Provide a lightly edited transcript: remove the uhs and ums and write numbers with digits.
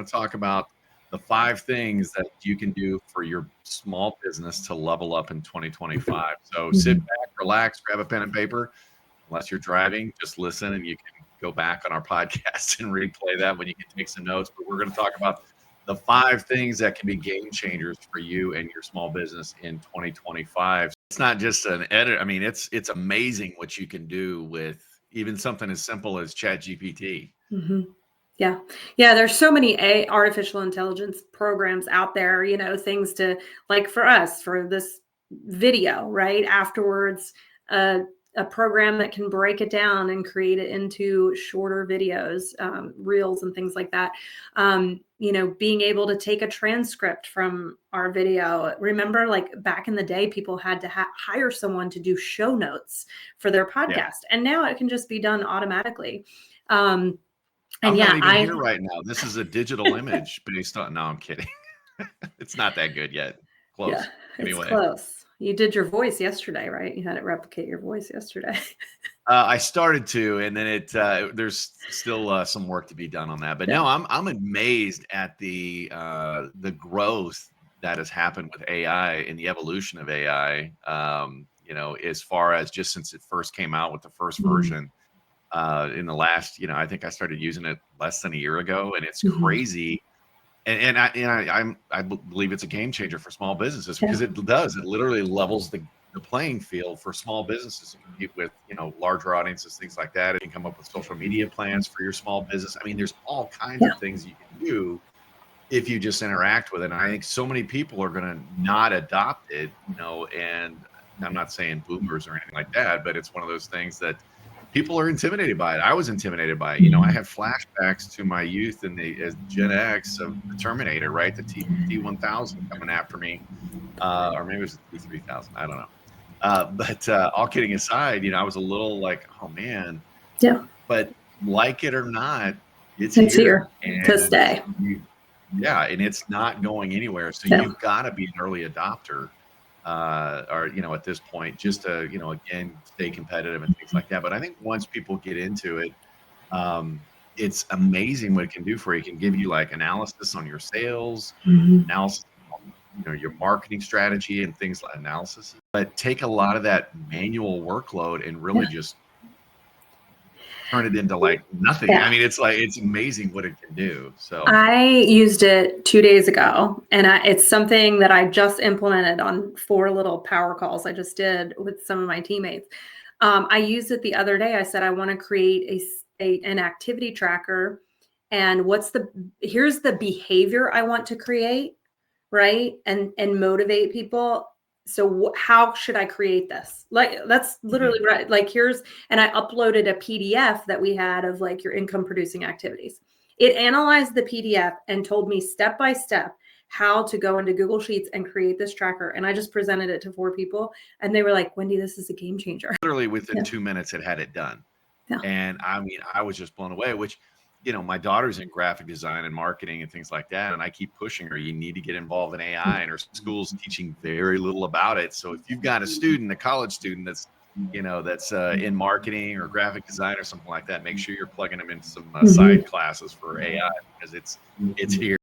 to talk about the 5 things that you can do for your small business to level up in 2025. So sit back, relax, grab a pen and paper. Unless you're driving, just listen, and you can go back on our podcast and replay that when you can take some notes. But we're going to talk about the 5 things that can be game changers for you and your small business in 2025. It's not just an edit. I mean, it's amazing what you can do with even something as simple as ChatGPT. Yeah. There's so many artificial intelligence programs out there, things to, like, for us, for this video, right? Afterwards, a program that can break it down and create it into shorter videos, reels and things like that. Being able to take a transcript from our video. Remember, like, back in the day, people had to hire someone to do show notes for their podcast. And now it can just be done automatically. I'm not even here right now. This is a digital image based on. No, I'm kidding. It's not that good yet. Close. Yeah, anyway. It's close. You did your voice yesterday, right? You had it replicate your voice yesterday. I started to, and then there's still some work to be done on that. But no, I'm amazed at the growth that has happened with AI and the evolution of AI. As far as just since it first came out with the first version. In the last, I think I started using it less than a year ago, and it's crazy. And I believe it's a game changer for small businesses because it literally levels the playing field for small businesses to compete with, larger audiences, things like that. You can come up with social media plans for your small business. I mean, there's all kinds of things you can do if you just interact with it. And I think so many people are going to not adopt it, and I'm not saying boomers or anything like that, but it's one of those things that people are intimidated by it. I was intimidated by it. I have flashbacks to my youth and as Gen X of the Terminator, right? The T-1000 coming after me, or maybe it was the T-3000. I don't know. But all kidding aside, I was a little like, oh man. Yeah. But like it or not, it's here to stay. And it's not going anywhere. So you've got to be an early adopter. Or at this point, just to again stay competitive and things like that. But I think once people get into it, it's amazing what it can do for you. It can give you like analysis on your sales, analysis on your marketing strategy and things like analysis. But take a lot of that manual workload and really just turn it into like nothing. I mean, it's amazing what it can do. So I used it 2 days ago, and it's something that I just implemented on 4 little power calls I just did with some of my teammates. I used it the other day. I said, I want to create an activity tracker, and here's the behavior I want to create, right? And motivate people. So how should I create this? Like, that's literally right. Like, and I uploaded a PDF that we had of like your income producing activities. It analyzed the PDF and told me step by step how to go into Google Sheets and create this tracker. And I just presented it to 4 people, and they were like, Wendy, this is a game changer. Literally within 2 minutes, it had it done. Yeah. And I mean, I was just blown away, which, my daughter's in graphic design and marketing and things like that. And I keep pushing her, you need to get involved in AI, and her school's teaching very little about it. So if you've got a college student that's, that's in marketing or graphic design or something like that, make sure you're plugging them into some side classes for AI, because it's here.